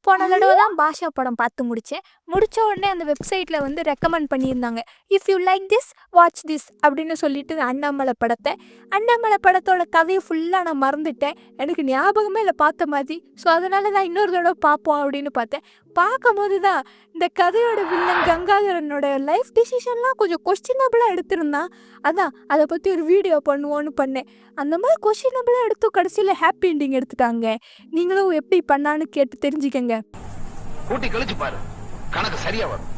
போன தடவை தான் பாஷா படம் பார்த்து முடித்தேன். முடித்த உடனே அந்த வெப்சைட்டில் வந்து ரெக்கமெண்ட் பண்ணியிருந்தாங்க. If you like this watch this அப்படின்னு சொல்லிட்டு அண்ணாமலை படத்தை. அண்ணாமலை படத்தோட கதையை ஃபுல்லாக நான் மறந்துட்டேன். எனக்கு ஞாபகமே இல்லை பார்த்த மாதிரி. ஸோ அதனால தான் இன்னொரு தடவை பார்ப்போம் அப்படின்னு பார்த்தேன். பார்க்கும்போது தான் இந்த கதையோட வில்லன் கங்காதரனோட லைஃப் டிசிஷன்லாம் கொஞ்சம் கொஸ்டினபிளாக எடுத்திருந்தான். அதான் அதை பற்றி ஒரு வீடியோ பண்ணுவோன்னு பண்ணேன். அந்த மாதிரி கொஸ்டினபிளாக எடுத்து கடைசியில் ஹாப்பி எண்டிங் எடுத்துட்டாங்க. நீங்களும் எப்படி பண்ணான்னு கேட்டு தெரிஞ்சுக்கங்க. கூட்டி கழிச்சு பாரு, கணக்கு சரியா வரும்.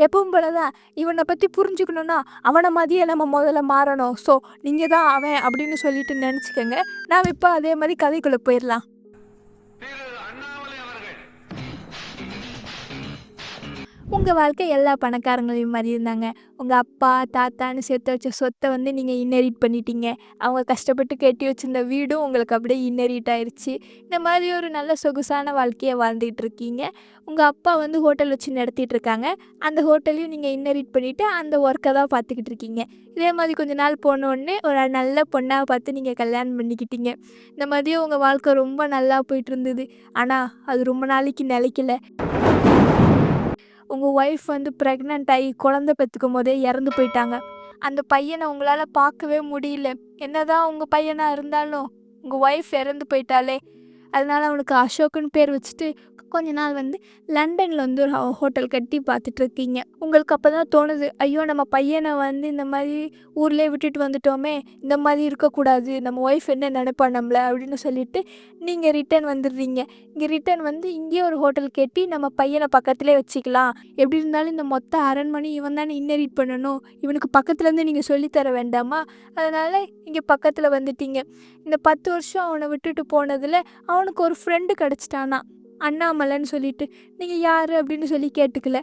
எப்பவும் போலதான் இவனை பற்றி புரிஞ்சுக்கணுன்னா அவனை மாதிரியே நம்ம முதல்ல மாறணும். ஸோ நீங்கள் தான் அவன் அப்படின்னு சொல்லிட்டு நினச்சிக்கோங்க. நாம் இப்போ அதே மாதிரி கதைக்குள்ளே போயிடலாம். உங்கள் வாழ்க்கை எல்லா பணக்காரங்களையும் மாதிரி இருந்தாங்க. உங்கள் அப்பா தாத்தான்னு சேர்த்து வச்ச சொத்தை வந்து நீங்கள் இன்னெரிட் பண்ணிட்டீங்க. அவங்க கஷ்டப்பட்டு கட்டி வச்சிருந்த வீடும் உங்களுக்கு அப்படியே இன்னெரிட் ஆயிடுச்சு. இந்த மாதிரி ஒரு நல்ல சொகுசான வாழ்க்கையை வாழ்ந்துகிட்டு இருக்கீங்க. உங்கள் அப்பா வந்து ஹோட்டல் வச்சு நடத்திட்டு இருக்காங்க. அந்த ஹோட்டலையும் நீங்கள் இன்னெரிட் பண்ணிவிட்டு அந்த ஒர்க்கை தான் பார்த்துக்கிட்டு இருக்கீங்க. இதே மாதிரி கொஞ்ச நாள் போனோடனே ஒரு நல்ல பொண்ணாக பார்த்து நீங்கள் கல்யாணம் பண்ணிக்கிட்டீங்க. இந்த மாதிரியும் உங்கள் வாழ்க்கை ரொம்ப நல்லா போயிட்டு இருந்தது. ஆனால் அது ரொம்ப நாளைக்கு நிலைக்கல. உங்கள் ஒய்ஃப் வந்து ப்ரெக்னென்ட் ஆகி குழந்தை பெற்றுக்கும் போதே இறந்து போயிட்டாங்க. அந்த பையனை உங்களால் பார்க்கவே முடியல. என்னதான் உங்கள் பையனாக இருந்தாலும் உங்கள் ஒய்ஃப் இறந்து போயிட்டாலே. அதனால் அவனுக்கு அசோக்குன்னு பேர் வச்சுட்டு கொஞ்ச நாள் வந்து லண்டனில் வந்து ஒரு ஹோட்டல் கட்டி பார்த்துட்ருக்கீங்க. உங்களுக்கு அப்போ தான் தோணுது, ஐயோ நம்ம பையனை வந்து இந்த மாதிரி ஊர்லேயே விட்டுட்டு வந்துட்டோமே, இந்த மாதிரி இருக்கக்கூடாது, நம்ம ஒய்ஃப் என்ன நினைப்பா நம்மள அப்படின்னு சொல்லிட்டு நீங்கள் ரிட்டர்ன் வந்துடுறீங்க. இங்கே ரிட்டர்ன் வந்து இங்கேயே ஒரு ஹோட்டல் கட்டி நம்ம பையனை பக்கத்துலேயே வச்சுக்கலாம். எப்படி இருந்தாலும் இந்த மொத்த அரண்மனை இவன் தானே இன்னெரிட் பண்ணணும், இவனுக்கு பக்கத்துலேருந்து நீங்கள் சொல்லித்தர வேண்டாமா? அதனால் இங்கே பக்கத்தில் வந்துட்டீங்க. இந்த 10 வருஷம் அவனை விட்டுட்டு போனதில் அவனுக்கு ஒரு ஃப்ரெண்டு கிடச்சிட்டானா, அண்ணாமலைன்னு சொல்லிட்டு. நீங்கள் யார் அப்படின்னு சொல்லி கேட்டுக்கல.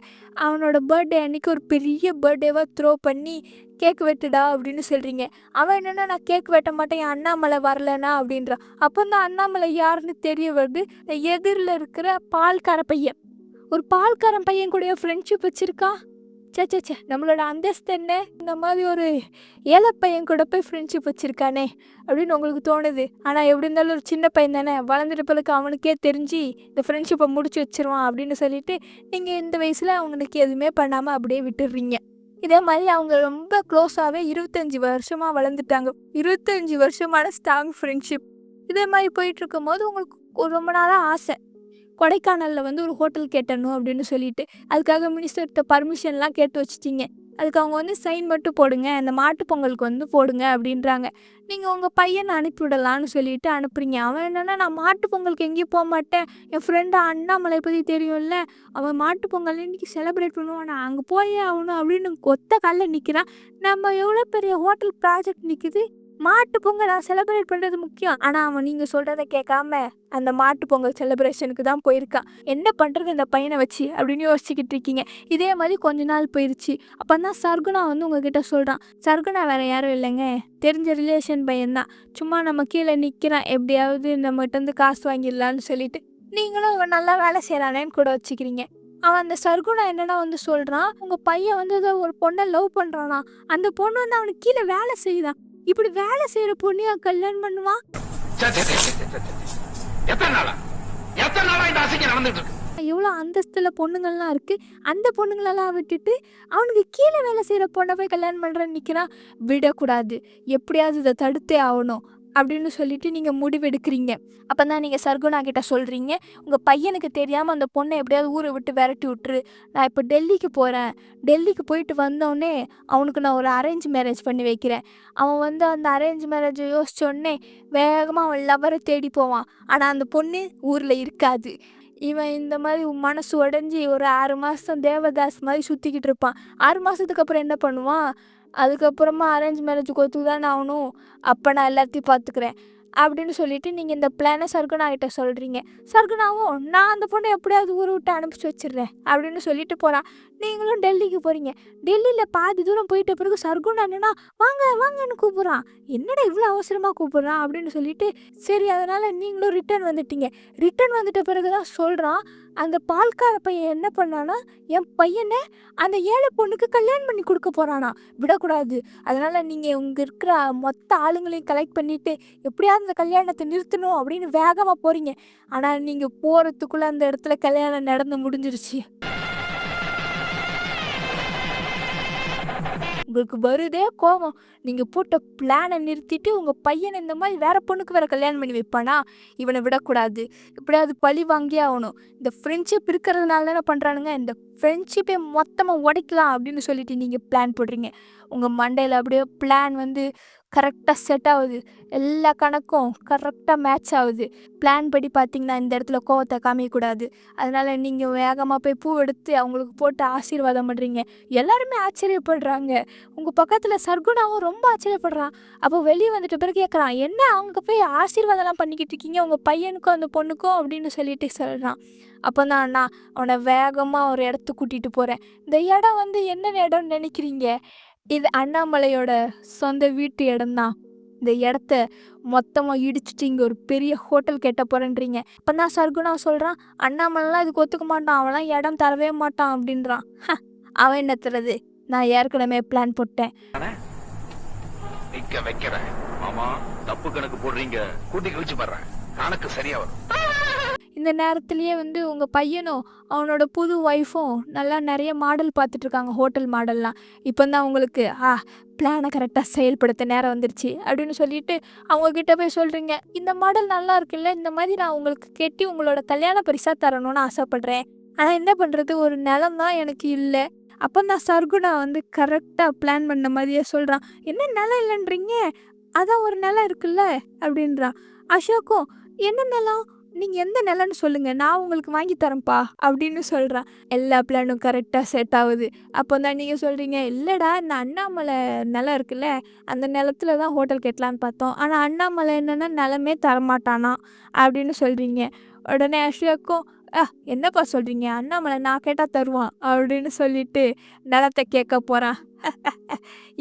அவனோட பர்த்டே அன்றைக்கி ஒரு பெரிய பர்த்டேவாக த்ரோ பண்ணி கேக் வெட்டுடா அப்படின்னு சொல்கிறீங்க. அவன் என்னென்னா நான் கேக் வெட்ட மாட்டேன், என் அண்ணாமலை வரலனா அப்படின்றான். அப்போ தான் அண்ணாமலை யாருன்னு தெரிய வருது. எதிரில் இருக்கிற பால்கார பையன், ஒரு பால்காரன் பையன் கூட ஃப்ரெண்ட்ஷிப் வச்சுருக்கா. சே நம்மளோட அந்தஸ்து என்ன, இந்த மாதிரி ஒரு ஏழை பையன் கூட போய் ஃப்ரெண்ட்ஷிப் வச்சுருக்கானே அப்படின்னு உங்களுக்கு தோணுது. ஆனால் எப்படி இருந்தாலும் ஒரு சின்ன பையன் தானே, வளர்ந்துட்ட பிறகு அவனுக்கே தெரிஞ்சு இந்த ஃப்ரெண்ட்ஷிப்பை முடிச்சு வச்சிருவான் அப்படின்னு சொல்லிட்டு நீங்கள் இந்த வயசில் அவனுக்கு எதுவுமே பண்ணாமல் அப்படியே விட்டுடுறீங்க. இதே மாதிரி அவங்க ரொம்ப க்ளோஸாகவே 25 வருஷமாக வளர்ந்துட்டாங்க. 25 வருஷமான ஸ்ட்ராங் ஃப்ரெண்ட்ஷிப். இதே மாதிரி போயிட்டுருக்கும் போது உங்களுக்கு ரொம்ப நாளாக ஆசை, கொடைக்கானலில் வந்து ஒரு ஹோட்டல் கேட்டணும் அப்படின்னு சொல்லிட்டு. அதுக்காக மினிஸ்டர்கிட்ட பர்மிஷன்லாம் கேட்டு வச்சிட்டிங்க. அதுக்கு அவங்க வந்து சைன் மட்டும் போடுங்க, அந்த மாட்டு பொங்கலுக்கு வந்து போடுங்க அப்படின்றாங்க. நீங்கள் உங்கள் பையனை அனுப்பிவிடலான்னு சொல்லிட்டு அனுப்புறீங்க. அவன் என்னென்னா நான் மாட்டு பொங்கலுக்கு எங்கேயும் போக மாட்டேன், என் ஃப்ரெண்டு அண்ணாமலை பற்றி தெரியும்ல, அவன் மாட்டு பொங்கல் இன்றைக்கி செலிப்ரேட் பண்ணுவான், நான் அங்கே போயே ஆகணும் அப்படின்னு ஒத்த காலில் நிற்கிறான். நம்ம எவ்வளோ பெரிய ஹோட்டல் ப்ராஜெக்ட் நிற்குது, மாட்டு பொங்கல் நான் செலிப்ரேட் பண்ணுறது முக்கியம். ஆனால் அவன் நீங்கள் சொல்கிறத கேட்காம அந்த மாட்டு பொங்கல் செலிப்ரேஷனுக்கு தான் போயிருக்கான். என்ன பண்ணுறது இந்த பையனை வச்சு அப்படின்னு யோசிச்சுக்கிட்டு இருக்கீங்க. இதே மாதிரி கொஞ்ச நாள் போயிடுச்சு. அப்போ தான் சர்குணா வந்து உங்ககிட்ட சொல்கிறான். சர்குணா வேறு யாரும் இல்லைங்க, தெரிஞ்ச ரிலேஷன் பையன்தான், சும்மா நம்ம கீழே நிற்கிறான், எப்படியாவது நம்மகிட்ட வந்து காசு வாங்கிடலான்னு சொல்லிட்டு நீங்களும் இவன் நல்லா வேலை செய்கிறானேன்னு கூட வச்சுக்கிறீங்க. அவன் அந்த சர்குணா என்னன்னா வந்து சொல்கிறான், உங்கள் பையன் வந்து ஏதோ ஒரு பொண்ணை லவ் பண்ணுறானா, அந்த பொண்ணு வந்து அவனுக்கு கீழே வேலை செய்யுதான். இப்படி வேலை செய்யற பொண்ணியா கல்யாணம் பண்ணுவான்? எவ்வளோ அந்தஸ்துல பொண்ணுங்கள்லாம் இருக்கு, அந்த பொண்ணுங்களெல்லாம் விட்டுட்டு அவனுக்கு கீழே வேலை செய்யற பொண்ணை போய் கல்யாணம் பண்றேன்னு நிற்கிறான். விடக்கூடாது, எப்படியாவது இதை தடுத்தே ஆகணும் அப்படின்னு சொல்லிட்டு நீங்கள் முடிவெடுக்கிறீங்க. அப்போ தான் நீங்கள் சர்குணா கிட்ட சொல்கிறீங்க, உங்கள் பையனுக்கு தெரியாமல் அந்த பொண்ணை எப்படியாவது ஊரை விட்டு விரட்டி விட்டுரு, நான் இப்போ டெல்லிக்கு போகிறேன், டெல்லிக்கு போயிட்டு வந்தோடனே அவனுக்கு நான் ஒரு அரேஞ்ச் மேரேஜ் பண்ணி வைக்கிறேன். அவன் வந்து அந்த அரேஞ்ச் மேரேஜை யோசித்தோடனே வேகமாக அவன் லவரை தேடி போவான். ஆனால் அந்த பொண்ணு ஊரில் இருக்காது. இவன் இந்த மாதிரி மனசு உடஞ்சி ஒரு 6 மாதம் தேவதாஸ் மாதிரி சுற்றிக்கிட்டு இருப்பான். 6 மாதத்துக்கு அப்புறம் என்ன பண்ணுவான், அதுக்கப்புறமா அரேஞ்ச் மேரேஜுக்கு ஒத்துக்கு தானே ஆகணும், அப்போ நான் எல்லாத்தையும் பார்த்துக்கிறேன் அப்படின்னு சொல்லிட்டு நீங்கள் இந்த பிளானை சர்குணா கிட்ட சொல்கிறீங்க. சர்குணாவும் நான் அந்த பொண்ணை எப்படியாவது ஊரை விட்டு அனுப்பிச்சி வச்சிடுறேன் அப்படின்னு சொல்லிட்டு போகிறான். நீங்களும் டெல்லிக்கு போகிறீங்க. டெல்லியில் பாதி தூரம் போயிட்ட பிறகு சர்குணா என்னன்னா வாங்கன்னு கூப்பிட்றான். என்னடா இவ்வளோ அவசரமாக கூப்பிட்றான் அப்படின்னு சொல்லிட்டு சரி அதனால் நீங்களும் ரிட்டர்ன் வந்துட்டீங்க. ரிட்டர்ன் வந்துட்ட பிறகு தான் சொல்கிறான், அந்த பால்கார பையன் என்ன பண்ணானா, என் பையனை அந்த ஏழை பொண்ணுக்கு கல்யாணம் பண்ணி கொடுக்க போறானா. விடக்கூடாது. அதனால நீங்க இங்க இருக்கிற மொத்த ஆளுங்களையும் கலெக்ட் பண்ணிட்டு எப்படியாவது அந்த கல்யாணத்தை நிறுத்தணும் அப்படின்னு வேகமா போறீங்க. ஆனா நீங்க போறதுக்குள்ள அந்த இடத்துல கல்யாணம் நடந்து முடிஞ்சிருச்சு. உங்களுக்கு வருதே கோவம். நீங்க போட்ட பிளானை நிறுத்திட்டு உங்க பையனை இந்த மாதிரி வேற பொண்ணுக்கு வேற கல்யாணம் பண்ணி வைப்பானா? இவனை விடக்கூடாது. எப்படியாவது பழி வாங்கியே ஆகணும். இந்த ஃப்ரெண்ட்ஷிப் இருக்கிறதுனால தானே பண்றானுங்க. இந்த ஃப்ரெண்ட்ஷிப்பை மொத்தமா உடைக்கலாம் அப்படின்னு சொல்லிட்டு நீங்க பிளான் போடுறீங்க. உங்க மண்டையில அப்படியே பிளான் வந்து கரெக்டாக செட் ஆகுது. எல்லா கணக்கும் கரெக்டாக மேட்ச் ஆகுது. பிளான் படி பார்த்தீங்கன்னா இந்த இடத்துல கோவத்தை காமிக்கக்கூடாது. அதனால நீங்கள் வேகமாக போய் பூ எடுத்து அவங்களுக்கு போட்டு ஆசீர்வாதம் பண்ணுறீங்க. எல்லாருமே ஆச்சரியப்படுறாங்க. உங்கள் பக்கத்தில் சர்குணாவும் ரொம்ப ஆச்சரியப்படுறான். அப்போ வெளியே வந்துட்ட பிறகு கேட்குறான், என்ன அவங்க போய் ஆசீர்வாதம்லாம் பண்ணிக்கிட்டு இருக்கீங்க உங்கள் பையனுக்கும் அந்த பொண்ணுக்கும் அப்படின்னு சொல்லிட்டு சொல்கிறான். அப்போ தான் அண்ணா அவனை வேகமாக ஒரு இடத்துக்கு கூட்டிகிட்டு போகிறேன். இந்த இடம் வந்து என்ன இடம்னு நினைக்கிறீங்க? இது அண்ணாமலையோட சொந்த வீட்டு இடம்தான். இந்த இடத்த மொத்தமாக இடிச்சிட்டு இங்கே ஒரு பெரிய ஹோட்டல் கட்ட போகிறேன்றீங்க. அப்போ தான் சர்குணா சொல்கிறான், அண்ணாமலைலாம் இதுக்கு ஒத்துக்க மாட்டான், அவன்லாம் இடம் தரவே மாட்டான் அப்படின்றான். அவன் என்ன தருது? நான் ஏற்கனவே பிளான் போட்டேன். நிக்க வைக்கிறேன் மாமா. தப்பு கணக்கு போடுறீங்க. கூட்டி கழிச்சு பாடுறேன். கணக்கு சரியா வரும். இந்த நேரத்துலேயே வந்து உங்கள் பையனும் அவனோட புது ஒய்ஃபும் நல்லா நிறைய மாடல் பார்த்துட்ருக்காங்க, ஹோட்டல் மாடல்லாம். இப்போ தான் உங்களுக்கு பிளானை கரெக்டாக செயல்படுத்த நேரம் வந்துருச்சு அப்படின்னு சொல்லிட்டு அவங்கக்கிட்ட போய் சொல்கிறீங்க, இந்த மாடல் நல்லா இருக்குல்ல, இந்த மாதிரி நான் உங்களுக்கு கெட்டி உங்களோட கல்யாண பரிசாக தரணும்னு ஆசைப்பட்றேன். ஆனால் என்ன பண்ணுறது, ஒரு நிலம் தான் எனக்கு இல்லை. அப்போ தான் சர்குணா வந்து கரெக்டாக பிளான் பண்ண மாதிரியே சொல்கிறான், என்ன நிலம் இல்லைன்றீங்க, அதான் ஒரு நிலம் இருக்குல்ல அப்படின்றான். அசோக்கும், என்ன நிலம், நீங்கள் எந்த நிலம்னு சொல்லுங்கள், நான் உங்களுக்கு வாங்கி தரேன்ப்பா அப்படின்னு சொல்கிறான். எல்லா பிளானும் கரெக்டாக செட் ஆகுது. அப்போ தான் நீங்கள் சொல்கிறீங்க, இல்லைடா இந்த அண்ணாமலை நிலம் இருக்குல்ல, அந்த நிலத்துல தான் ஹோட்டல் கட்டலான்னு பார்த்தோம், ஆனால் அண்ணாமலை என்னென்னா நிலமே தரமாட்டானா அப்படின்னு சொல்கிறீங்க. உடனே அசோக்கும், என்னப்பா சொல்கிறீங்க, அண்ணாமலை நான் கேட்டால் தருவான் அப்படின்னு சொல்லிட்டு நிலத்தை கேட்க போகிறான்.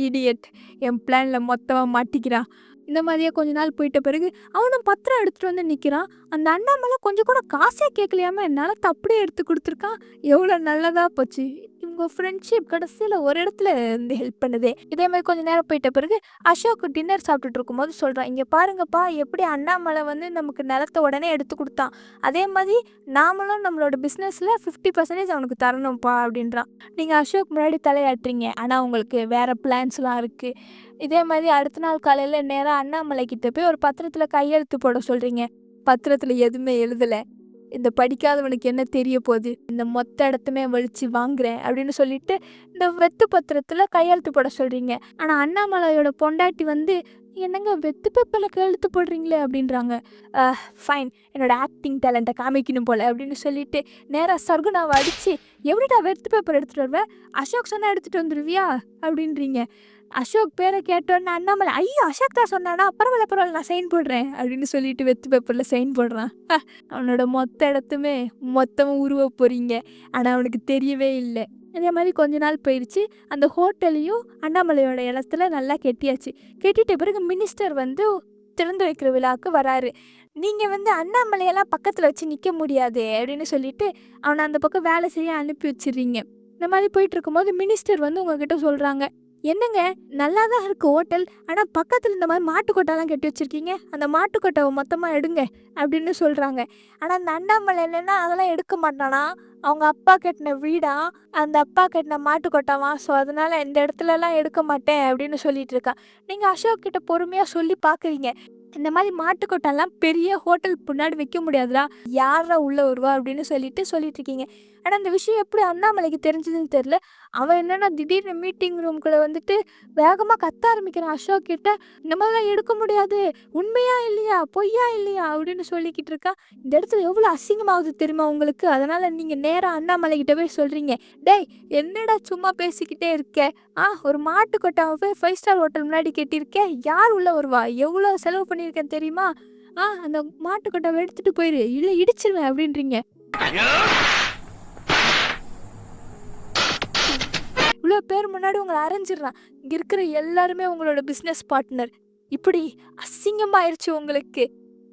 இடியட், என் பிளானில் மொத்தமாக மாட்டிக்கிறான். இந்த மாதிரியே கொஞ்ச நாள் போயிட்ட பிறகு அவனும் பத்திரம் எடுத்துகிட்டு வந்து நிற்கிறான். அந்த அண்ணாமலை கொஞ்சம் கூட காசே கேட்கலையாம நிலத்தை அப்படியே எடுத்து கொடுத்துருக்கான். எவ்வளோ நல்லதாக போச்சு. இவங்க ஃப்ரெண்ட்ஷிப் கடைசியில் ஒரு இடத்துல இருந்து ஹெல்ப் பண்ணுதே. இதே மாதிரி கொஞ்சம் நேரம் போயிட்ட பிறகு அசோக் டின்னர் சாப்பிட்டுட்டு இருக்கும்போது சொல்கிறான், இங்கே பாருங்கப்பா, எப்படி அண்ணாமலை வந்து நமக்கு நிலத்தை உடனே எடுத்து கொடுத்தான், அதே மாதிரி நாமளும் நம்மளோட பிஸ்னஸில் 50% அவனுக்கு தரணும்ப்பா அப்படின்றான். நீங்கள் அசோக் முன்னாடி தலையாட்டுறீங்க, ஆனால் உங்களுக்கு வேறு பிளான்ஸ்லாம் இருக்குது. இதே மாதிரி அடுத்த நாள் காலையில் நேராக அண்ணாமலை கிட்ட போய் ஒரு பத்திரத்தில் கையெழுத்து போட சொல்கிறீங்க. பத்திரத்தில் எதுவுமே எழுதலை. இந்த படிக்காதவனுக்கு என்ன தெரிய போகுது, இந்த மொத்த இடத்துமே வலிச்சு வாங்குறேன் அப்படின்னு சொல்லிட்டு இந்த வெத்து பத்திரத்தில் கையெழுத்து போட சொல்கிறீங்க. ஆனால் அண்ணாமலையோட பொண்டாட்டி வந்து, என்னங்க வெத்து பேப்பரில் கையெழுத்து போடுறீங்களே அப்படின்றாங்க. ஃபைன், என்னோட ஆக்டிங் டேலண்ட்டை காமிக்கணும் போல் அப்படின்னு சொல்லிட்டு நேராக சர்குணாவை அடித்து, எப்படிடா வெத்து பேப்பர் எடுத்துகிட்டு வருவேன், அசோக் சொன்னால் எடுத்துகிட்டு வந்துடுவியா அப்படின்றீங்க. அசோக் பேரை கேட்டோன்னு அண்ணாமலை, ஐயோ அசோக் தான் சொன்னானா, பரவாயில்ல நான் சைன் போடுறேன் அப்படின்னு சொல்லிட்டு வெத்து பேப்பரில் சைன் போடுறான். அவனோட மொத்த இடத்துமே மொத்தமாக உருவ போகிறீங்க. ஆனால் அவனுக்கு தெரியவே இல்லை. அதே மாதிரி கொஞ்ச நாள் போயிடுச்சு. அந்த ஹோட்டலையும் அண்ணாமலையோட இடத்துல நல்லா கெட்டியாச்சு. கெட்டிட்ட பிறகு மினிஸ்டர் வந்து திறந்து வைக்கிற விழாவுக்கு வராரு. நீங்கள் வந்து அண்ணாமலையெல்லாம் பக்கத்தில் வச்சு நிற்க முடியாது அப்படின்னு சொல்லிட்டு அவனை அந்த பக்கம் வேலை செய்ய அனுப்பி வச்சிடுறீங்க. இந்த மாதிரி போயிட்டு இருக்கும்போது மினிஸ்டர் வந்து உங்ககிட்ட சொல்கிறாங்க, என்னங்க நல்லா தான் இருக்குது ஹோட்டல், ஆனால் பக்கத்தில் இந்த மாதிரி மாட்டுக்கொட்டைலாம் கட்டி வச்சுருக்கீங்க, அந்த மாட்டுக்கொட்டை மொத்தமாக எடுங்க அப்படின்னு சொல்கிறாங்க. ஆனால் அந்த அண்ணாமலை என்னென்னா அதெல்லாம் எடுக்க மாட்டானா, அவங்க அப்பா கட்டின வீடா, அந்த அப்பா கட்டின மாட்டுக்கொட்டாவா, ஸோ அதனால் இந்த இடத்துலலாம் எடுக்க மாட்டேன் அப்படின்னு சொல்லிட்டு இருக்கா. நீங்கள் அசோக் கிட்ட பொறுமையாக சொல்லி பார்க்குறீங்க, இந்த மாதிரி மாட்டுக்கொட்டெல்லாம் பெரிய ஹோட்டல் முன்னாடி வைக்க முடியாதுடா, யாரா உள்ளே வருவா அப்படின்னு சொல்லிட்டு இருக்கீங்க. ஆனால் அந்த விஷயம் எப்படி அண்ணாமலைக்கு தெரிஞ்சதுன்னு தெரில. அவன் என்னென்னா திடீர்னு மீட்டிங் ரூம்குள்ளே வந்துட்டு வேகமாக கத்த ஆரம்பிக்கிறான் அசோக் கிட்ட, இந்த மாதிரிலாம் எடுக்க முடியாது, உண்மையா இல்லையா பொய்யா இல்லையா அப்படின்னு சொல்லிக்கிட்டு இருக்கா. இந்த இடத்துல எவ்வளோ அசிங்கமாகுது தெரியுமா உங்களுக்கு. அதனால் நீங்கள் நேராக அண்ணாமலைக்கிட்ட போய் சொல்கிறீங்க, டேய் என்னடா சும்மா பேசிக்கிட்டே இருக்க, ஒரு மாட்டுக்கொட்டாவை போய் 5 ஸ்டார் ஹோட்டல் முன்னாடி கட்டியிருக்கேன், யார் உள்ளே வருவா, எவ்வளோ செலவு பண்ணியிருக்கேன் தெரியுமா, அந்த மாட்டுக்கொட்டாவை எடுத்துகிட்டு போயிரு, இல்லை இடிச்சிருவேன் அப்படின்றீங்க. இவ்வளோ பேர் முன்னாடி உங்களை அரைஞ்சிடுறான். இங்கே இருக்கிற எல்லாருமே உங்களோட பிஸ்னஸ் பார்ட்னர். இப்படி அசிங்கமாயிருச்சு உங்களுக்கு.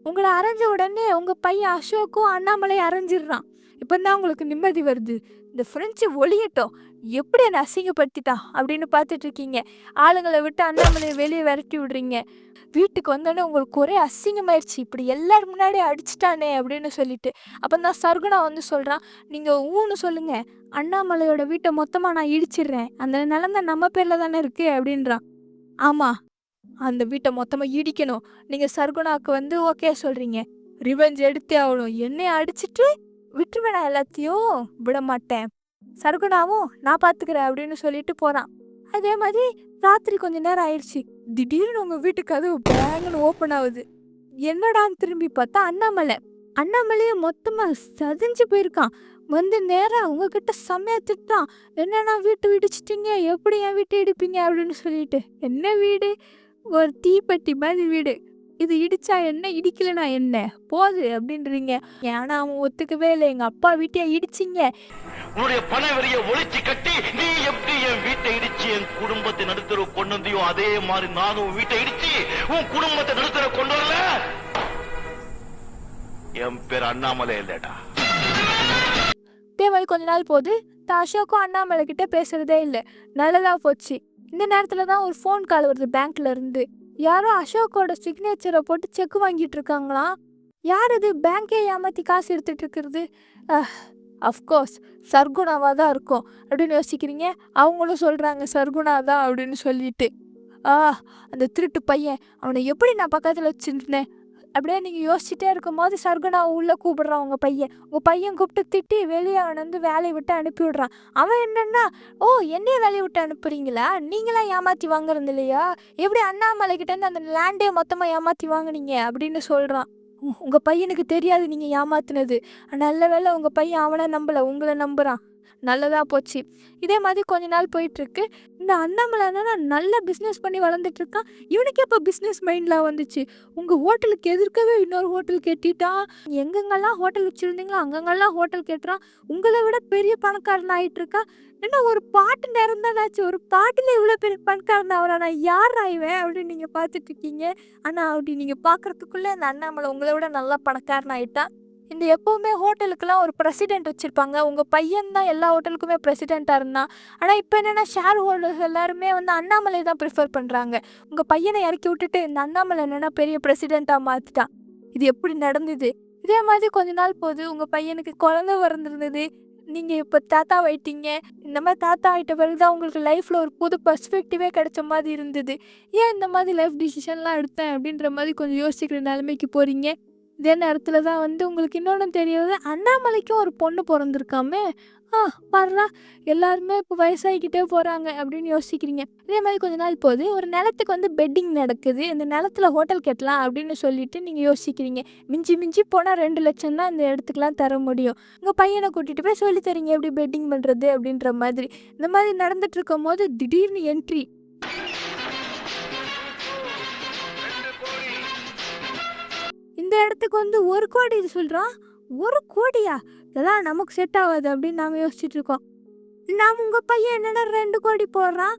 உங்களை அரைஞ்ச உடனே உங்கள் பையன் அசோக்கும் அண்ணாமலை அரைஞ்சிடுறான். இப்போ தான் உங்களுக்கு நிம்மதி வருது. இந்த ஃப்ரெண்ட்ஷிப் ஒழியட்டும், எப்படி என்னை அசிங்கப்படுத்திட்டான் அப்படின்னு பார்த்துட்டு இருக்கீங்க. ஆளுங்களை விட்டு அண்ணாமலையை வெளியே விரட்டி விடுறீங்க. வீட்டுக்கு வந்தோடனே உங்களுக்கு ஒரே அசிங்கமாயிடுச்சு, இப்படி எல்லாரும் முன்னாடி அடிச்சிட்டானே அப்படின்னு சொல்லிட்டு. அப்போ தான் சர்குணா வந்து சொல்கிறான், நீங்கள் ஊன்னு சொல்லுங்க, அண்ணாமலையோட வீட்டை மொத்தமாக நான் இடிச்சிடுறேன், அந்த நிலமை நம்ம பேரில் தானே இருக்குது அப்படின்றான். ஆமாம், அந்த வீட்டை மொத்தமாக இடிக்கணும். நீங்கள் சர்குணாவுக்கு வந்து ஓகே சொல்கிறீங்க, ரிவெஞ்ச் எடுத்தே ஆகணும், என்னைய அடிச்சிட்டு விட்டுருவேன், எல்லாத்தையும் விட மாட்டேன், சர்குணாவும் நான் பார்த்துக்கிறேன் அப்படின்னு சொல்லிட்டு போகிறான். அதே மாதிரி ராத்திரி கொஞ்ச நேரம் ஆயிடுச்சு. திடீர்னு உங்கள் வீட்டு கதவு பேங்குன்னு ஓப்பன் ஆகுது. என்னடான்னு திரும்பி பார்த்தா அண்ணாமலையே மொத்தமாக சதிஞ்சு போயிருக்கான். வந்து நேராக உங்ககிட்ட செம்மையாக திட்டான். என்னன்னா வீட்டு இடிச்சிட்டிங்க, எப்படி என் வீட்டை இடிப்பீங்க அப்படின்னு சொல்லிட்டு. என்ன வீடு? ஒரு தீப்பெட்டி மாதிரி வீடு. இது இடிச்சா என்ன, இடிக்கலனா என்ன, போது அப்படின்றீங்க. ஏன்னா அவன் ஒத்துக்கவே இல்லை, எங்கள் அப்பா வீட்டையே இடிச்சிங்க. உன்னுடைய பண வரிய ஒழிச்சு கட்டி நீ எப்படி என் வீட்டை இடிச்சு என் குடும்பத்தை நடுத்தர கொண்டு வந்தியோ அதே மாதிரி நானும் வீட்டை இடிச்சு உன் குடும்பத்தை நடுத்தர கொண்டு வரல. என் பேர் அண்ணாமலை இல்லடா. இதே மாதிரி கொஞ்ச நாள் போது அசோக்கும் அண்ணாமலை கிட்ட பேசுறதே இல்லை. நல்லதா போச்சு. இந்த நேரத்தில் தான் ஒரு ஃபோன் கால் வருது பேங்க்ல இருந்து. யாரோ அசோக்கோட சிக்னேச்சரை போட்டு செக் வாங்கிட்டு இருக்காங்களாம். யார் இது பேங்கே ஏமாற்றி காசு எடுத்துட்டு இருக்கிறது? அஃப்கோர்ஸ் சர்குணாவாக தான் இருக்கும் அப்படின்னு யோசிக்கிறீங்க. அவங்களும் சொல்கிறாங்க சர்குணா தான் அப்படின்னு சொல்லிட்டு. அந்த திருட்டு பையன், அவனை எப்படி நான் பக்கத்தில் வச்சுருந்தேன் அப்படியே நீங்கள் யோசிச்சுட்டே இருக்கும் போது சர்குணா உள்ளே கூப்பிடுறான். உங்கள் பையன் கூப்பிட்டு திட்டி வெளியே அவனை வந்து வேலையை விட்டு அனுப்பி விடுறான். அவன் என்னன்னா, என்னையே வேலையை விட்டு அனுப்புறீங்களா, நீங்களாம் ஏமாற்றி வாங்குறது இல்லையா, எப்படி அண்ணாமலைக்கிட்டேருந்து அந்த லேண்டே மொத்தமாக ஏமாற்றி வாங்கினீங்க அப்படின்னு சொல்கிறான். உங்கள் பையனுக்கு தெரியாது நீங்கள் ஏமாத்துனது. நல்ல வேளை உங்கள் பையன் அவனை நம்பலை, உங்களை நம்புகிறான். நல்லதாக போச்சு. இதே மாதிரி கொஞ்ச நாள் போயிட்டுருக்கு. இந்த அண்ணாமலை நல்ல பிஸ்னஸ் பண்ணி வளர்ந்துட்டுருக்கான். இவனுக்கு எப்போ பிஸ்னஸ் மைண்டில் வந்துச்சு? உங்கள் ஹோட்டலுக்கு எதிர்க்கவே இன்னொரு ஹோட்டல் கேட்டுட்டான். எங்கெங்கெல்லாம் ஹோட்டல் வச்சுருந்தீங்களோ அங்கங்கெல்லாம் ஹோட்டல் கேட்டுறான். உங்களை விட பெரிய பணக்காரன் ஆகிட்டுருக்கா. ஏன்னா ஒரு பாட்டு நேரம் தான் ஆச்சு, ஒரு பாட்டில் இவ்வளோ பெரிய பணக்காரன் அவரா, நான் யார் ஆயிவேன் அப்படின்னு நீங்கள் பார்த்துட்ருக்கீங்க. ஆனால் அப்படி நீங்கள் பார்க்குறதுக்குள்ளே அந்த அண்ணாமலை உங்களை விட நல்லா பணக்காரன் ஆகிட்டான். இந்த எப்போவுமே ஹோட்டலுக்கெல்லாம் ஒரு பிரசிடென்ட் வச்சுருப்பாங்க. உங்கள் பையன் தான் எல்லா ஹோட்டலுக்குமே பிரசிடெண்ட்டாக இருந்தான். ஆனால் இப்போ என்னென்னா ஷேர் ஹோல்டர்ஸ் எல்லாருமே வந்து அண்ணாமலை தான் ப்ரிஃபர் பண்ணுறாங்க. உங்கள் பையனை இறக்கி விட்டுட்டு இந்த அண்ணாமலை என்னென்னா பெரிய பிரசிடெண்ட்டாக மாற்றிட்டான். இது எப்படி நடந்தது? இதே மாதிரி கொஞ்ச நாள் போது உங்கள் பையனுக்கு குழந்தை பிறந்திருந்தது. நீங்கள் இப்போ தாத்தா ஆயிட்டீங்க. இந்த மாதிரி தாத்தா ஆகிட்ட பிறகு தான் உங்களுக்கு லைஃப்பில் ஒரு புது பர்ஸ்பெக்டிவே கிடைச்ச மாதிரி இருந்தது. ஏன் இந்த மாதிரி லைஃப் டிசிஷன்லாம் எடுத்தேன் அப்படின்ற மாதிரி கொஞ்சம் யோசிக்கிற நிலைமைக்கு போகிறீங்க. இதே நேரத்தில் தான் வந்து உங்களுக்கு இன்னொன்று தெரியாது, அண்ணாமலைக்கும் ஒரு பொண்ணு பிறந்திருக்காமே. பாருடா, எல்லாருமே இப்போ வயசாகிக்கிட்டே போகிறாங்க அப்படின்னு யோசிக்கிறீங்க. இதே மாதிரி கொஞ்ச நாள் போது ஒரு நிலத்துக்கு வந்து பெட்டிங் நடக்குது. இந்த நிலத்தில் ஹோட்டல் கட்டலாம் அப்படின்னு சொல்லிட்டு நீங்கள் யோசிக்கிறீங்க. மிஞ்சி போனால் 2 லட்சம் தான் இந்த இடத்துக்குலாம் தர முடியும். உங்கள் பையனை கூட்டிகிட்டு போய் சொல்லி தரீங்க எப்படி பெட்டிங் பண்ணுறது அப்படின்ற மாதிரி. இந்த மாதிரி நடந்துட்டு இருக்கும் போது திடீர்னு என்ட்ரி. இந்த இடத்துக்கு வந்து 1 கோடி சொல்கிறான். 1 கோடியா? இதெல்லாம் நமக்கு செட் ஆகாது அப்படின்னு நாங்கள் யோசிச்சுட்டு இருக்கோம். நாம் உங்கள் பையன் என்னடா 2 கோடி போடுறான்,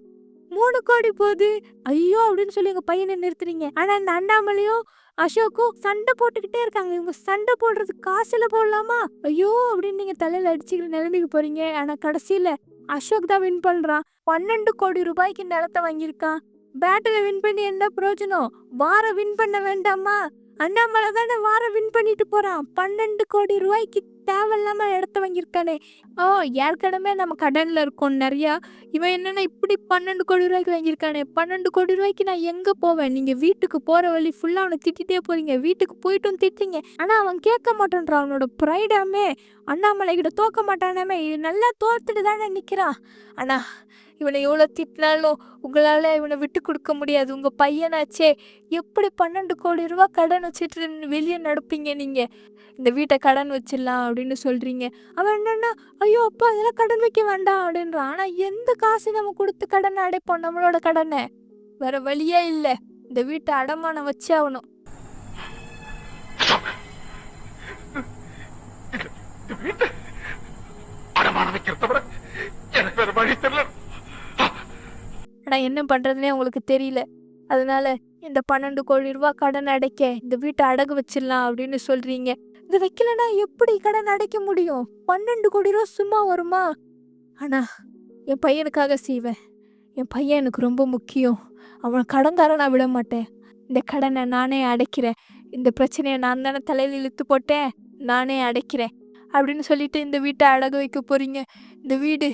3 கோடி போகுது, ஐயோ அப்படின்னு சொல்லி எங்கள் பையனை நிறுத்துறீங்க. ஆனால் இந்த அண்ணாமலையும் அசோக்கும் சண்டை போட்டுக்கிட்டே இருக்காங்க. இவங்க சண்டை போடுறது காசில் போடலாமா, ஐயோ அப்படின்னு நீங்கள் தலையில் அடிச்சுக்கிற நிலைமைக்கு போகிறீங்க. ஆனால் கடைசியில் அசோக் தான் வின் பண்ணுறான். 12 கோடி ரூபாய்க்கு இந்த இடத்த வாங்கியிருக்கான். பேட்டில் வின் பண்ணி என்ன பிரயோஜனம்? வாரம் வின் பண்ண வேண்டாமா? அண்ணாமலை தானே வாரம் வின் பண்ணிட்டு போகிறான். 12 கோடி ரூபாய்க்கு தேவையில்லாமல் இடத்த வாங்கியிருக்கானே. ஏற்கனவே நம்ம கடனில் இருக்கோம் நிறையா. இவன் என்னென்னா இப்படி 12 கோடி ரூபாய்க்கு வாங்கியிருக்கானே. 12 கோடி ரூபாய்க்கு நான் எங்கே போவேன்? நீங்கள் வீட்டுக்கு போகிற வழி ஃபுல்லாக அவனை திட்டிகிட்டே போகிறீங்க. வீட்டுக்கு போயிட்டும் திட்டிங்க. ஆனால் அவன் கேட்க மாட்டேன்றான். அவனோட ப்ரைடாமே அண்ணாமலை கிட்ட தோக்க மாட்டானாமே. நல்லா தோத்துட்டு தானே நிற்கிறான். ஆனால் இவனை எவ்வளோ திட்டினாலும் உங்களால் இவனை விட்டு கொடுக்க முடியாது. உங்கள் பையனாச்சே, எப்படி 12 கோடி ரூபா கடன் வச்சுட்டு வெளியே நடப்பீங்க நீங்கள்? இந்த வீட்டை கடன் வச்சிடலாம் அப்படின்னு சொல்கிறீங்க. அவன் என்னென்னா, ஐயோ அப்பா அதெல்லாம் கடன் வைக்க வேண்டாம் அப்படின்றான். ஆனால் எந்த காசு நம்ம கொடுத்து கடனை அடைப்போம்? நம்மளோட கடனை வேற வழியே இல்லை. இந்த வீட்டை அடமானம் வச்சே ஆகணும். ஆனால் என்ன பண்ணுறதுனே உங்களுக்கு தெரியல. அதனால இந்த 12 கோடி ரூபா கடன் அடைக்க இந்த வீட்டை அடகு வச்சிடலாம் அப்படின்னு சொல்கிறீங்க. இதை வைக்கலன்னா எப்படி கடன் அடைக்க முடியும்? 12 கோடி ரூபா சும்மா வருமா? ஆனா என் பையனுக்காக செய்வேன். என் பையன் எனக்கு ரொம்ப முக்கியம். அவன் கடன்காரன் நான் விட மாட்டேன். இந்த கடனை நானே அடைக்கிறேன். இந்த பிரச்சனையை நான் தானே தலையில் இழுத்து போட்டேன், நானே அடைக்கிறேன் அப்படின்னு சொல்லிட்டு இந்த வீட்டை அடகு வைக்க போறீங்க. இந்த வீடு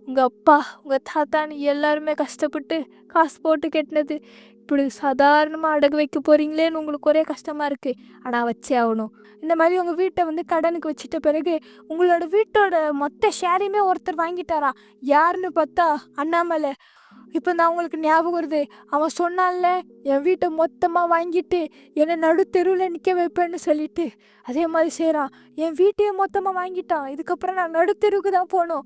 உங்கள் அப்பா உங்கள் தாத்தான்னு எல்லாருமே கஷ்டப்பட்டு காசு போட்டு கட்டினது. இப்படி சாதாரணமாக அடகு வைக்க போகிறீங்களேன்னு உங்களுக்கு ஒரே கஷ்டமாக இருக்குது. ஆனால் வச்சே ஆகணும். இந்த மாதிரி உங்கள் வீட்டை வந்து கடனுக்கு வச்சிட்ட பிறகு உங்களோட வீட்டோட மொத்த ஷேரையுமே ஒருத்தர் வாங்கிட்டாராம். யாருன்னு பார்த்தா அண்ணாமலை. இப்போ நான் உங்களுக்கு ஞாபகம் வருது, அவன் சொன்னான்ல என் வீட்டை மொத்தமாக வாங்கிட்டு என்னை நடு தெருவில் நிற்க வைப்பேன்னு சொல்லிட்டு, அதே மாதிரி செய்கிறான். என் வீட்டையே மொத்தமாக வாங்கிட்டான். இதுக்கப்புறம் நான் நடு தெருவுக்கு தான் போகணும்.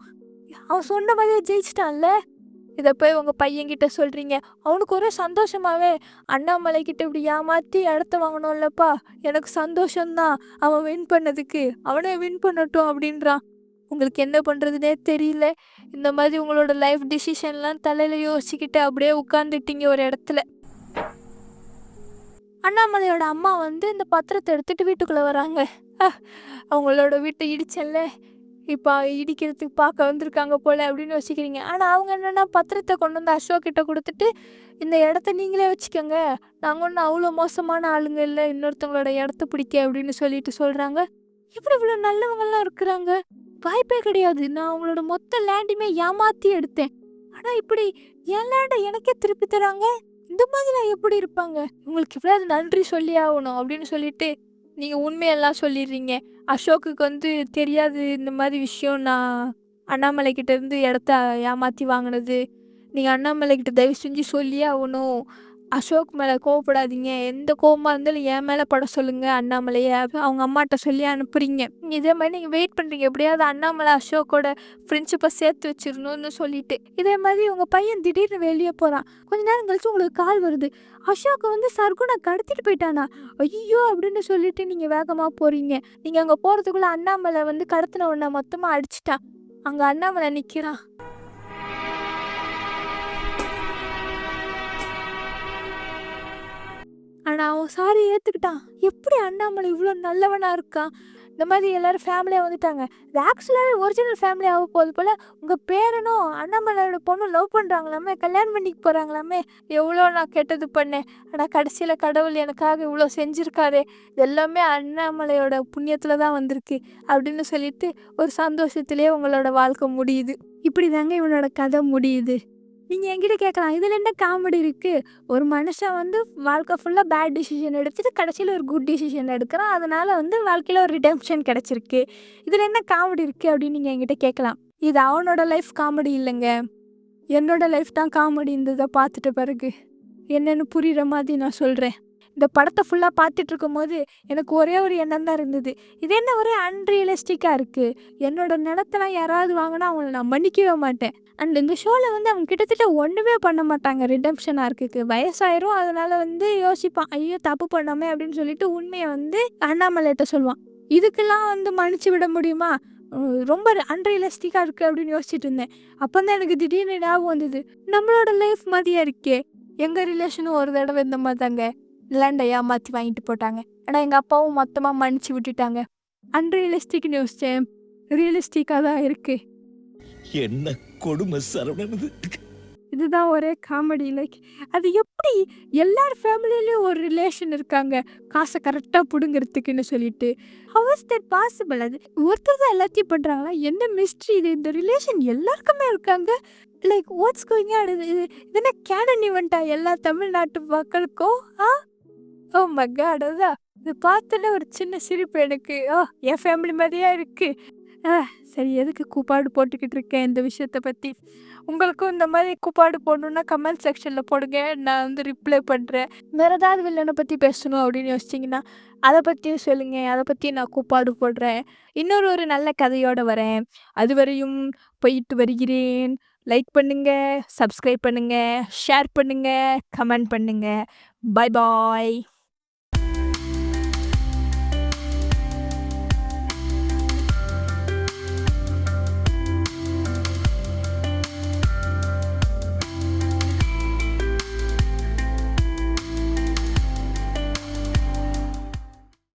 அவன் சொன்ன மாதிரியே ஜெயிச்சிட்டான்ல. இதை போய் உங்கள் பையன்கிட்ட சொல்கிறீங்க. அவனுக்கு ஒரே சந்தோஷமாகவே அண்ணாமலை கிட்ட இப்படி ஏமாற்றி இடத்த வாங்கணும்லப்பா, எனக்கு சந்தோஷம்தான் அவன் வின் பண்ணதுக்கு, அவனே வின் பண்ணட்டும் அப்படின்றான். உங்களுக்கு என்ன பண்ணுறதுனே தெரியல. இந்த மாதிரி உங்களோட லைஃப் டிசிஷன்லாம் தலையில் யோசிச்சுக்கிட்டு அப்படியே உட்காந்துட்டீங்க ஒரு இடத்துல. அண்ணாமலையோட அம்மா வந்து இந்த பத்திரத்தை எடுத்துகிட்டு வீட்டுக்குள்ளே வராங்க. அவங்களோட வீட்டை இடிச்சல்ல, இப்போ இடிக்கிறதுக்கு பார்க்க வந்திருக்காங்க போல் அப்படின்னு யோசிக்கிறீங்க. ஆனால் அவங்க என்னென்னா பத்திரத்தை கொண்டு வந்து அசோக் கிட்ட கொடுத்துட்டு, இந்த இடத்த நீங்களே வச்சுக்கோங்க, நாங்கள் ஒன்றும் அவ்வளோ மோசமான ஆளுங்க இல்லை இன்னொருத்தவங்களோட இடத்த பிடிக்க அப்படின்னு சொல்லிட்டு சொல்கிறாங்க. இப்படி இவ்வளோ நல்லவங்கள்லாம் இருக்கிறாங்க, வாய்ப்பே கிடையாது. நான் அவங்களோட மொத்த லேண்டுமே ஏமாற்றி எடுத்தேன். ஆனால் இப்படி என் லேண்டை எனக்கே திருப்பி தராங்க. இந்த மாதிரிலாம் எப்படி இருப்பாங்க? உங்களுக்கு இவ்வளோ நன்றி சொல்லி ஆகணும் அப்படின்னு சொல்லிட்டு நீங்கள் உண்மையெல்லாம் சொல்லிடுறீங்க. அசோக்குக்கு வந்து தெரியாது இந்த மாதிரி விஷயம், நான் அண்ணாமலை கிட்ட இருந்து இடத்த ஏமாற்றி வாங்கினது. நீங்கள் அண்ணாமலை கிட்ட தயவு செஞ்சு சொல்லியே ஆகணும். அசோக் மேலே கோவப்படாதீங்க, எந்த கோவமாக இருந்தாலும் என் மேலே பட சொல்லுங்கள் அண்ணாமலையை அவங்க அம்மாட்ட சொல்லி அனுப்புறீங்க. இதே மாதிரி நீங்கள் வெயிட் பண்ணுறீங்க, எப்படியாவது அண்ணாமலை அசோக்கோட ஃப்ரெண்ட்ஷிப்பை சேர்த்து வச்சிடணும்னு சொல்லிட்டு. இதே மாதிரி உங்கள் பையன் திடீர்னு வெளியே போகிறான். கொஞ்ச நேரம் கழிச்சு உங்களுக்கு கால் வருது, அசோக்கை வந்து சர்குணா கடத்திட்டு போயிட்டானா. ஐயோ அப்படின்னு சொல்லிட்டு நீங்கள் வேகமாக போகிறீங்க. நீங்கள் அங்கே போகிறதுக்குள்ளே அண்ணாமலை வந்து கடத்தின உடனே மொத்தமாக அடிச்சிட்டான். அங்கே அண்ணாமலை நிற்கிறான். ஆனால் அவன் சாரி ஏற்றுக்கிட்டான். எப்படி அண்ணாமலை இவ்வளோ நல்லவனாக இருக்கான்? இந்த மாதிரி எல்லோரும் ஃபேமிலியாக வந்துட்டாங்க. இது ஆக்சுவலாகவே ஒரிஜினல் ஃபேமிலி ஆக போகுது போல். உங்கள் பேரனும் அண்ணாமலையோட பொண்ணும் லவ் பண்ணுறாங்களாமே, கல்யாணம் பண்ணிக்கு போகிறாங்களாமே. எவ்வளோ நான் கெட்டது பண்ணேன், ஆனால் கடைசியில் கடவுள் எனக்காக இவ்வளோ செஞ்சுருக்காரு, இது எல்லாமே அண்ணாமலையோட புண்ணியத்தில் தான் வந்திருக்கு அப்படின்னு சொல்லிட்டு ஒரு சந்தோஷத்துலேயே உங்களோட வாழ்க்கை முடியுது. இப்படி தாங்க இவனோட கதை முடியுது. நீங்கள் என்கிட்ட கேட்கலாம், இதில் என்ன காமெடி இருக்குது? ஒரு மனுஷன் வந்து வாழ்க்கை ஃபுல்லாக பேட் டிசிஷன் எடுத்துட்டு கடைசியில் ஒரு குட் டிசிஷன் எடுக்கிறான், அதனால் வந்து வாழ்க்கையில் ஒரு ரிடெம்ப்ஷன் கிடச்சிருக்கு, இதில் என்ன காமெடி இருக்குது அப்படின்னு நீங்கள் என்கிட்ட கேட்கலாம். இது அவனோட லைஃப் காமெடி இல்லைங்க, என்னோடய லைஃப் தான் காமெடி. இந்த இதை பார்த்துட்ட பிறகு என்னென்னு புரிகிற மாதிரி நான் சொல்கிறேன். இந்த படத்தை ஃபுல்லாக பார்த்துட்டு இருக்கும்போது எனக்கு ஒரே ஒரு எண்ணம் தான் இருந்தது, இது என்ன ஒரே அன்ரியலிஸ்டிக்காக இருக்குது, என்னோடய நிலத்தெல்லாம் யாராவது வாங்கினா அவங்கள நான் மன்னிக்கவே மாட்டேன். அண்ட் இந்த ஷோவில் வந்து அவங்க கிட்டத்தட்ட ஒன்றுமே பண்ண மாட்டாங்க ரிடெம்ப்ஷன் ஆர்க்குக்கு. வயசாயிரும், அதனால் வந்து யோசிப்பான், ஐயோ தப்பு பண்ணாமே அப்படின்னு சொல்லிட்டு உண்மையை வந்து அண்ணாமலைகிட்ட சொல்லுவான். இதுக்கெல்லாம் வந்து மன்னிச்சு விட முடியுமா? ரொம்ப அன்ரியலிஸ்டிக்காக இருக்குது அப்படின்னு யோசிச்சுட்டு இருந்தேன். அப்போ தான் எனக்கு திடீர்னு ஞாபகம் வந்தது, நம்மளோட லைஃப் மாதிரியா இருக்கே. எங்கள் ரிலேஷனும் ஒரு தடவை இந்த மாதிரி தாங்க லேண்டை ஏமாற்றி வாங்கிட்டு போட்டாங்க. ஆனால் எங்கள் அப்பாவும் மொத்தமாக மன்னிச்சு விட்டுட்டாங்க. அன்ரியலிஸ்டிக்னு யோசித்தேன், ரியலிஸ்டிக்காக தான் இருக்குது. என்ன கொடுமை சரவணன். இதுதான் ஒரே காமெடி. லைக் அது எப்படி எல்லார் ஃபேமிலியிலையும் ஒரு ரிலேஷன் இருக்காங்க காசை கரெக்டாக பிடுங்கிறதுக்குன்னு சொல்லிட்டு, ஹவ் இஸ் தட் பாசிபிள்? அது ஒருத்தர் தான் எல்லாத்தையும் பண்ணுறாங்களா? என்ன மிஸ்ட்ரி இது? இந்த ரிலேஷன் எல்லாருக்குமே இருக்காங்க. Like what's going on? இது என்ன கேனன் ஈவெண்ட்டா எல்லா தமிழ்நாட்டு மக்களுக்கும்? Oh my god. அதுதான் இது பார்த்தோன்னே ஒரு சின்ன சிரிப்பு எனக்கு. என் ஃபேமிலி மாதிரியா இருக்குது. சரி, எதுக்கு கூப்பாடு போட்டுக்கிட்டு இருக்கேன் இந்த விஷயத்தை பற்றி? உங்களுக்கும் இந்த மாதிரி கூப்பாடு போடணுன்னா கமெண்ட் செக்ஷனில் போடுங்க, நான் வந்து ரிப்ளை பண்ணுறேன். வேறு ஏதாவது வில்லனை பற்றி பேசணும் அப்படின்னு யோசிச்சிங்கன்னா அதை பற்றியும் சொல்லுங்கள், அதை பற்றி நான் கூப்பாடு போடுறேன். இன்னொரு நல்ல கதையோடு வரேன். அதுவரையும் போயிட்டு வருகிறேன். லைக் பண்ணுங்கள், சப்ஸ்கிரைப் பண்ணுங்கள், ஷேர் பண்ணுங்கள், கமெண்ட் பண்ணுங்கள். Bye bye.